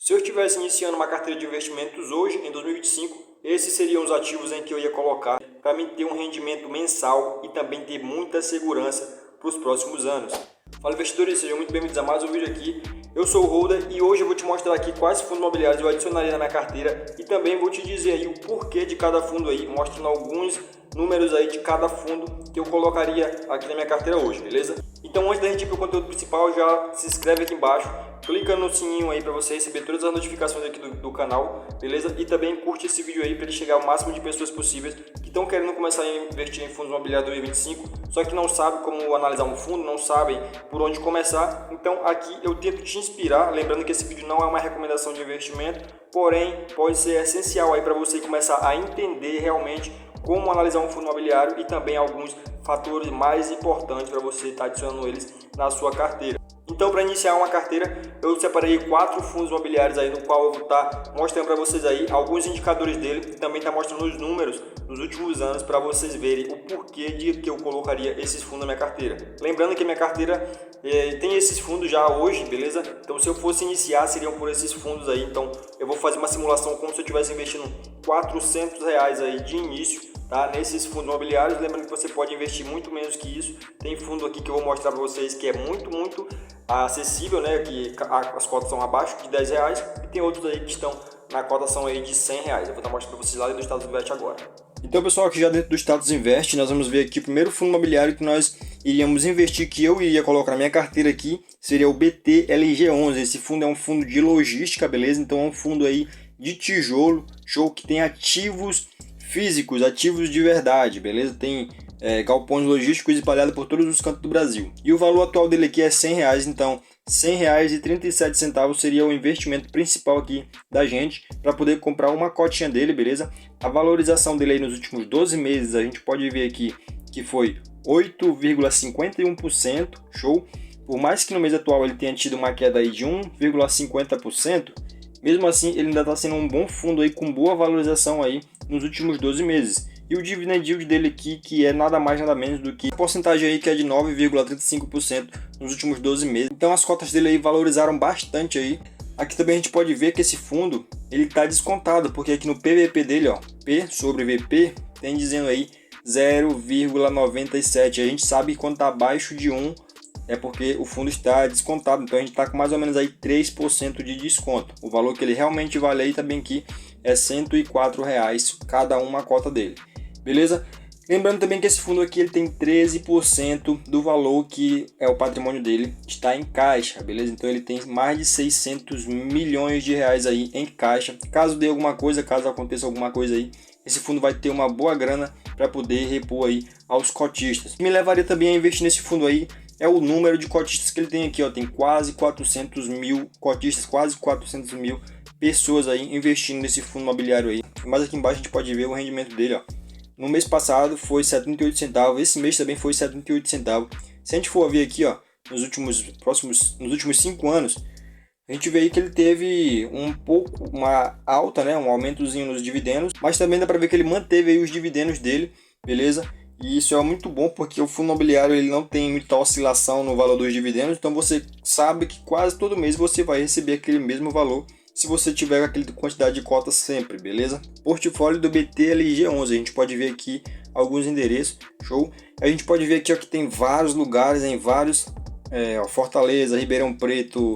Se eu estivesse iniciando uma carteira de investimentos hoje, em 2025, esses seriam os ativos em que eu ia colocar para mim ter um rendimento mensal e também ter muita segurança para os próximos anos. Fala investidores, sejam muito bem-vindos a mais um vídeo aqui. Eu sou o Holder e hoje eu vou te mostrar aqui quais fundos imobiliários eu adicionaria na minha carteira e também vou te dizer aí o porquê de cada fundo aí, mostrando alguns números aí de cada fundo que eu colocaria aqui na minha carteira hoje, beleza? Então antes da gente ir para o conteúdo principal, já se inscreve aqui embaixo, clica no sininho aí para você receber todas as notificações aqui do canal, beleza? E também curte esse vídeo aí para ele chegar ao máximo de pessoas possíveis que estão querendo começar a investir em fundos imobiliários 2025, só que não sabem como analisar um fundo, não sabem por onde começar. Então aqui eu tento te inspirar, lembrando que esse vídeo não é uma recomendação de investimento, porém pode ser essencial aí para você começar a entender realmente como analisar um fundo imobiliário e também alguns fatores mais importantes para você estar adicionando eles na sua carteira. Então, para iniciar uma carteira, eu separei 4 fundos imobiliários aí, no qual eu vou estar mostrando para vocês aí alguns indicadores dele e também está mostrando os números dos últimos anos para vocês verem o porquê de que eu colocaria esses fundos na minha carteira. Lembrando que a minha carteira tem esses fundos já hoje, beleza? Então, se eu fosse iniciar, seriam por esses fundos aí. Então, eu vou fazer uma simulação como se eu estivesse investindo R$400 aí de início, tá? Nesses fundos imobiliários. Lembrando que você pode investir muito menos que isso. Tem fundo aqui que eu vou mostrar para vocês que é muito acessível, né? Que as cotas são abaixo de R$10 e tem outros aí que estão na cotação aí de R$100. Eu vou estar mostrando para vocês lá do Status Invest agora. Então, pessoal, aqui já dentro do Status Invest, nós vamos ver aqui o primeiro fundo imobiliário que nós iríamos investir, que eu iria colocar na minha carteira aqui, seria o BTLG11. Esse fundo é um fundo de logística, beleza? Então é um fundo aí de tijolo, show, que tem ativos físicos, ativos de verdade, beleza? Tem galpões logísticos espalhados por todos os cantos do Brasil. E o valor atual dele aqui é R$100, então R$100,37 seria o investimento principal aqui da gente para poder comprar uma cotinha dele, beleza? A valorização dele aí nos últimos 12 meses, a gente pode ver aqui que foi 8,51%, show? Por mais que no mês atual ele tenha tido uma queda aí de 1,50%, mesmo assim ele ainda está sendo um bom fundo aí com boa valorização aí nos últimos 12 meses. E o dividend yield dele aqui, que é nada mais nada menos do que a porcentagem aí que é de 9,35% nos últimos 12 meses. Então as cotas dele aí valorizaram bastante aí. Aqui também a gente pode ver que esse fundo ele está descontado, porque aqui no PVP dele, ó, P sobre VP, tem dizendo aí 0,97. A gente sabe que quando está abaixo de 1 é porque o fundo está descontado, então a gente está com mais ou menos aí 3% de desconto. O valor que ele realmente vale aí também aqui é R$104 cada uma cota dele. Beleza? Lembrando também que esse fundo aqui ele tem 13% do valor que é o patrimônio dele está em caixa, beleza? Então ele tem mais de 600 milhões de reais aí em caixa. Caso dê alguma coisa, caso aconteça alguma coisa aí, esse fundo vai ter uma boa grana para poder repor aí aos cotistas. Me levaria também a investir nesse fundo aí é o número de cotistas que ele tem aqui, ó, tem quase 400 mil cotistas, quase 400 mil pessoas aí investindo nesse fundo imobiliário aí. Mas aqui embaixo a gente pode ver o rendimento dele, ó. No mês passado foi 78 centavos, esse mês também foi 78 centavos. Se a gente for ver aqui, ó, nos últimos 5 anos, a gente vê aí que ele teve uma alta, né, um aumentozinho nos dividendos, mas também dá para ver que ele manteve aí os dividendos dele, beleza? E isso é muito bom porque o fundo imobiliário ele não tem muita oscilação no valor dos dividendos, então você sabe que quase todo mês você vai receber aquele mesmo valor se você tiver aquela quantidade de cotas sempre, beleza? Portfólio do BTLG11, a gente pode ver aqui alguns endereços, show? A gente pode ver aqui ó, que tem vários lugares, em vários, Fortaleza, Ribeirão Preto,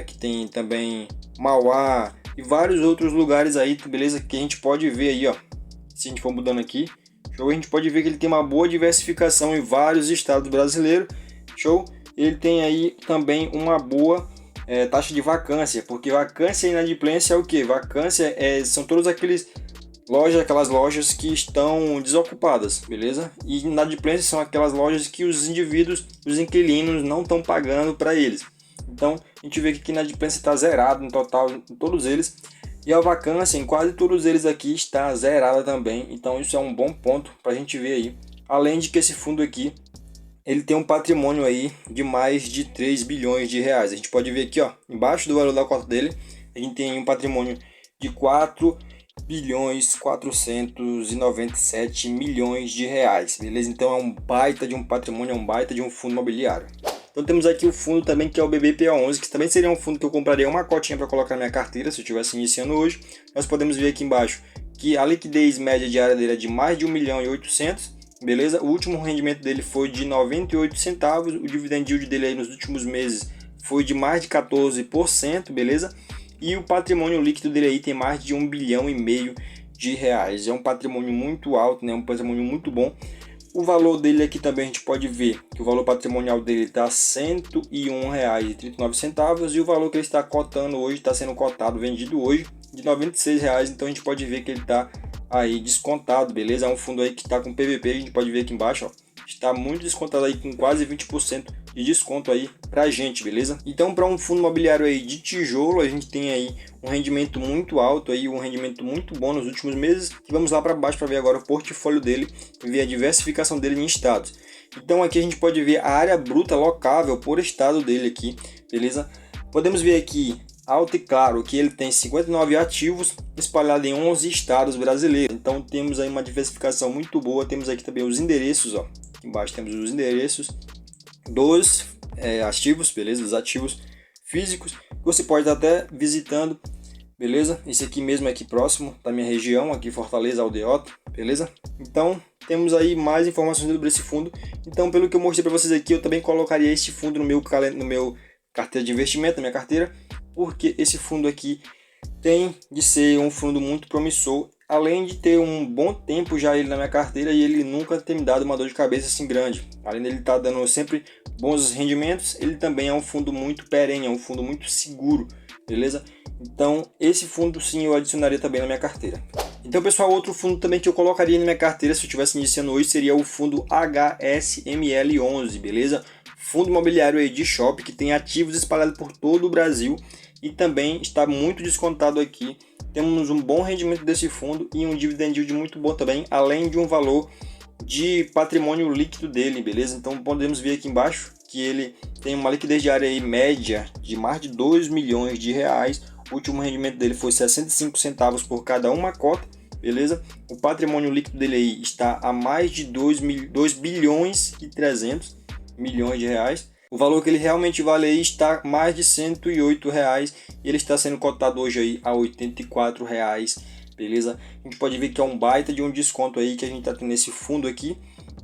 que tem também Mauá e vários outros lugares aí, beleza? Que a gente pode ver aí, ó, se a gente for mudando aqui, show? A gente pode ver que ele tem uma boa diversificação em vários estados brasileiros, show? Ele tem aí também uma boa taxa de vacância, porque vacância e inadimplência é o que? Vacância são todas aquelas lojas que estão desocupadas, beleza? E inadimplência são aquelas lojas que os indivíduos, os inquilinos não estão pagando para eles. Então a gente vê que a inadimplência está zerada no total em todos eles. E a vacância em quase todos eles aqui está zerada também. Então isso é um bom ponto para a gente ver aí. Além de que esse fundo aqui ele tem um patrimônio aí de mais de 3 bilhões de reais. A gente pode ver aqui, ó, embaixo do valor da cota dele, a gente tem um patrimônio de 4,497 bilhões de reais, beleza? Então é um baita de um patrimônio, é um baita de um fundo imobiliário. Então Então temos aqui o fundo também que é o BBPA11, que também seria um fundo que eu compraria uma cotinha para colocar na minha carteira se eu estivesse iniciando hoje. Nós podemos ver aqui embaixo que a liquidez média diária dele é de mais de 1.800.000, beleza? O último rendimento dele foi de 98 centavos, o dividend yield dele aí nos últimos meses foi de mais de 14%, beleza? E o patrimônio líquido dele aí tem mais de 1,5 bilhão de reais. É um patrimônio muito alto, né? Um patrimônio muito bom. O valor dele aqui também a gente pode ver que o valor patrimonial dele está R$ 101,39 e o valor que ele está cotando hoje, está sendo cotado, vendido hoje, de R$ 96 reais. Então a gente pode ver que ele está aí descontado, beleza? É um fundo aí que está com PVP, a gente pode ver aqui embaixo, ó, está muito descontado aí com quase 20% de desconto aí pra gente, beleza? Então para um fundo imobiliário aí de tijolo, a gente tem aí um rendimento muito alto aí, um rendimento muito bom nos últimos meses. E vamos lá para baixo para ver agora o portfólio dele e ver a diversificação dele em estados. Então aqui a gente pode ver a área bruta locável por estado dele aqui, beleza? Podemos ver aqui alto e claro que ele tem 59 ativos espalhados em 11 estados brasileiros. Então temos aí uma diversificação muito boa. Temos aqui também os endereços, ó. Aqui embaixo temos os endereços dos ativos, beleza? Dos ativos físicos. Você pode estar até visitando, beleza? Esse aqui mesmo é aqui próximo da minha região, aqui Fortaleza, Aldeota, beleza? Então temos aí mais informações sobre esse fundo. Então pelo que eu mostrei para vocês aqui, eu também colocaria este fundo no meu carteira de investimento, na minha carteira, porque esse fundo aqui tem de ser um fundo muito promissor, além de ter um bom tempo já ele na minha carteira e ele nunca ter me dado uma dor de cabeça assim grande. Além dele estar dando sempre bons rendimentos, ele também é um fundo muito perene, é um fundo muito seguro, beleza? Então esse fundo sim eu adicionaria também na minha carteira. Então pessoal, outro fundo também que eu colocaria na minha carteira se eu estivesse iniciando hoje seria o fundo HSML11, beleza? Fundo imobiliário aí de shopping que tem ativos espalhados por todo o Brasil e também está muito descontado aqui. Temos um bom rendimento desse fundo e um dividend yield muito bom também, além de um valor de patrimônio líquido dele, beleza? Então podemos ver aqui embaixo que ele tem uma liquidez diária aí média de mais de 2 milhões de reais. O último rendimento dele foi 65 centavos por cada uma cota, beleza? O patrimônio líquido dele aí está a mais de 2 bilhões e 300 milhões de reais. O valor que ele realmente vale aí está mais de 108 reais e ele está sendo cotado hoje aí a 84 reais, beleza? A gente pode ver que é um baita de um desconto aí que a gente está tendo nesse fundo aqui.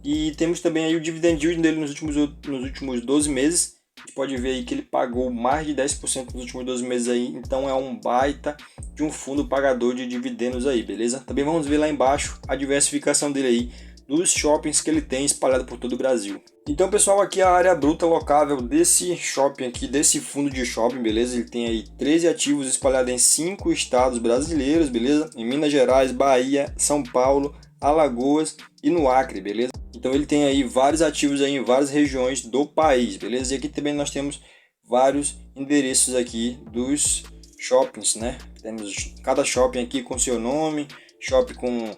E temos também aí o dividend yield dele nos últimos 12 meses. A gente pode ver aí que ele pagou mais de 10% nos últimos 12 meses aí, então é um baita de um fundo pagador de dividendos aí, beleza? Também vamos ver lá embaixo a diversificação dele aí, dos shoppings que ele tem espalhado por todo o Brasil. Então pessoal, aqui é a área bruta locável desse shopping aqui, desse fundo de shopping, beleza? Ele tem aí 13 ativos espalhados em 5 estados brasileiros, beleza? Em Minas Gerais, Bahia, São Paulo, Alagoas e no Acre, beleza? Então ele tem aí vários ativos aí em várias regiões do país, beleza? E aqui também nós temos vários endereços aqui dos shoppings, né? Temos cada shopping aqui com seu nome, shopping com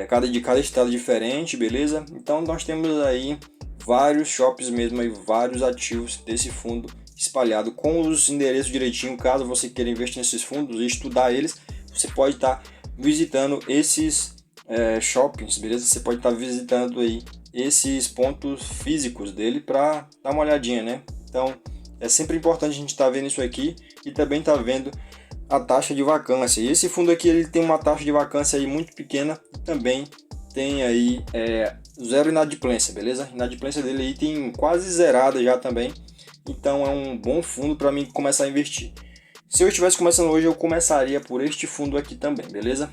cada estado diferente, beleza? Então nós temos aí vários shoppings mesmo, aí, vários ativos desse fundo espalhado com os endereços direitinho. Caso você queira investir nesses fundos e estudar eles, você pode estar visitando esses shoppings, beleza? Você pode estar visitando aí esses pontos físicos dele para dar uma olhadinha, né? Então é sempre importante a gente estar vendo isso aqui e também estar vendo a taxa de vacância. E esse fundo aqui ele tem uma taxa de vacância aí muito pequena, também tem aí zero inadimplência, beleza? A inadimplência dele aí tem quase zerada já também, então é um bom fundo para mim começar a investir. Se eu estivesse começando hoje, eu começaria por este fundo aqui também, beleza?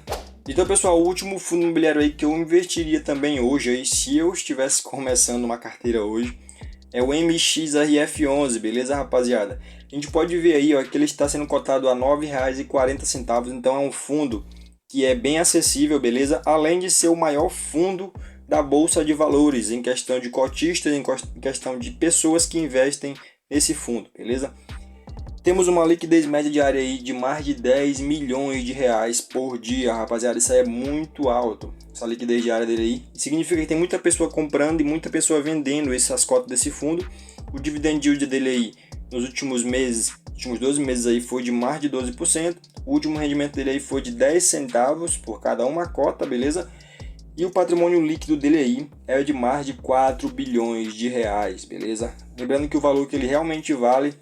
Então pessoal, o último fundo imobiliário aí que eu investiria também hoje aí, se eu estivesse começando uma carteira hoje, é o MXRF11, beleza rapaziada? A gente pode ver aí ó, que ele está sendo cotado a R$ 9,40, então é um fundo que é bem acessível, beleza? Além de ser o maior fundo da Bolsa de Valores, em questão de cotistas, em questão de pessoas que investem nesse fundo, beleza? Temos uma liquidez média diária aí de mais de 10 milhões de reais por dia, rapaziada. Isso aí é muito alto, essa liquidez diária dele aí. Significa que tem muita pessoa comprando e muita pessoa vendendo essas cotas desse fundo. O dividend yield dele aí nos últimos 12 meses aí foi de mais de 12%. O último rendimento dele aí foi de 10 centavos por cada uma cota, beleza? E o patrimônio líquido dele aí é de mais de 4 bilhões de reais, beleza? Lembrando que o valor que ele realmente vale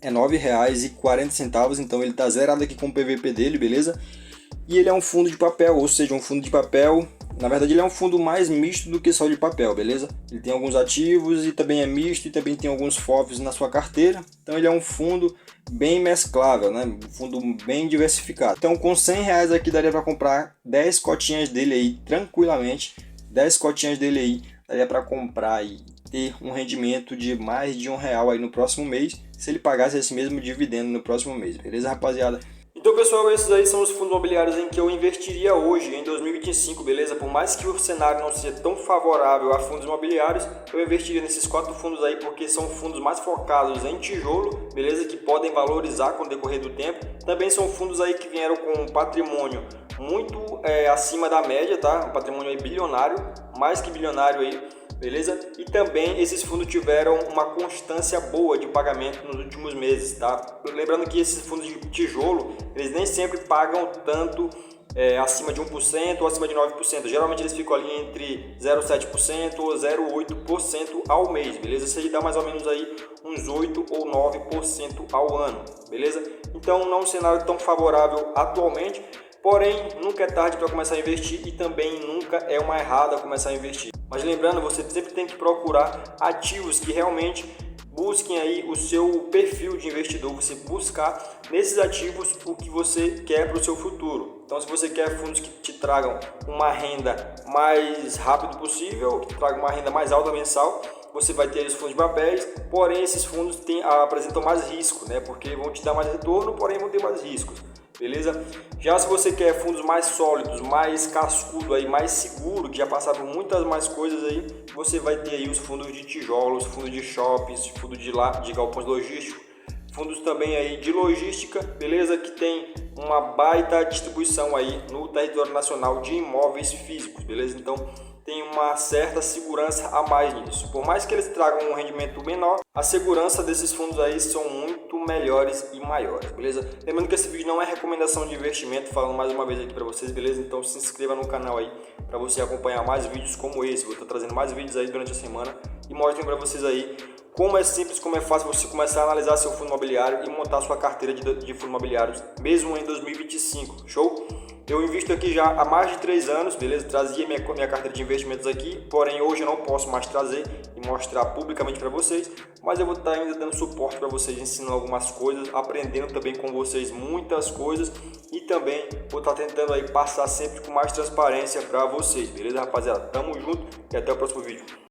é R$ 9,40, então ele está zerado aqui com o PVP dele, beleza? E ele é um fundo de papel, ou seja, um fundo de papel, na verdade ele é um fundo mais misto do que só de papel, beleza? Ele tem alguns ativos e também é misto e também tem alguns FOFs na sua carteira, então ele é um fundo bem mesclável, né? Um fundo bem diversificado. Então com R$100 aqui daria para comprar 10 cotinhas dele aí tranquilamente, 10 cotinhas dele aí daria para comprar e ter um rendimento de mais de R$1 aí no próximo mês, se ele pagasse esse mesmo dividendo no próximo mês, beleza, rapaziada? Então, pessoal, esses aí são os fundos imobiliários em que eu investiria hoje, em 2025, beleza? Por mais que o cenário não seja tão favorável a fundos imobiliários, eu investiria nesses 4 fundos aí, porque são fundos mais focados em tijolo, beleza? Que podem valorizar com o decorrer do tempo. Também são fundos aí que vieram com um patrimônio muito acima da média, tá? Um patrimônio aí bilionário, mais que bilionário aí. Beleza? E também esses fundos tiveram uma constância boa de pagamento nos últimos meses, tá? Lembrando que esses fundos de tijolo, eles nem sempre pagam tanto acima de 1% ou acima de 9%. Geralmente eles ficam ali entre 0,7% ou 0,8% ao mês, beleza? Isso aí dá mais ou menos aí uns 8 ou 9% ao ano, beleza? Então não é um cenário tão favorável atualmente, porém nunca é tarde para começar a investir e também nunca é uma errada começar a investir. Mas lembrando, você sempre tem que procurar ativos que realmente busquem aí o seu perfil de investidor, você buscar nesses ativos o que você quer para o seu futuro. Então, se você quer fundos que te tragam uma renda mais rápido possível, que te tragam uma renda mais alta mensal, você vai ter os fundos de papéis, porém esses fundos apresentam mais risco, né? Porque vão te dar mais retorno, porém vão ter mais riscos. Beleza? Já se você quer fundos mais sólidos, mais cascudo aí, mais seguro, que já passaram muitas mais coisas aí, você vai ter aí os fundos de tijolos, fundos de shoppings, fundos de galpões logísticos, fundos também aí de logística, beleza? Que tem uma baita distribuição aí no território nacional de imóveis físicos, beleza? Então tem uma certa segurança a mais nisso. Por mais que eles tragam um rendimento menor, a segurança desses fundos aí são muito melhores e maiores, beleza? Lembrando que esse vídeo não é recomendação de investimento, falando mais uma vez aqui para vocês, beleza? Então se inscreva no canal aí para você acompanhar mais vídeos como esse. Vou estar trazendo mais vídeos aí durante a semana e mostrem para vocês aí como é simples, como é fácil você começar a analisar seu fundo imobiliário e montar sua carteira de fundos imobiliários, mesmo em 2025, show? Eu invisto aqui já há mais de 3 anos, beleza? Trazia minha carteira de investimentos aqui, porém hoje eu não posso mais trazer e mostrar publicamente para vocês, mas eu vou estar ainda dando suporte para vocês, ensinando algumas coisas, aprendendo também com vocês muitas coisas e também vou estar tentando aí passar sempre com mais transparência para vocês, beleza, rapaziada? Tamo junto e até o próximo vídeo.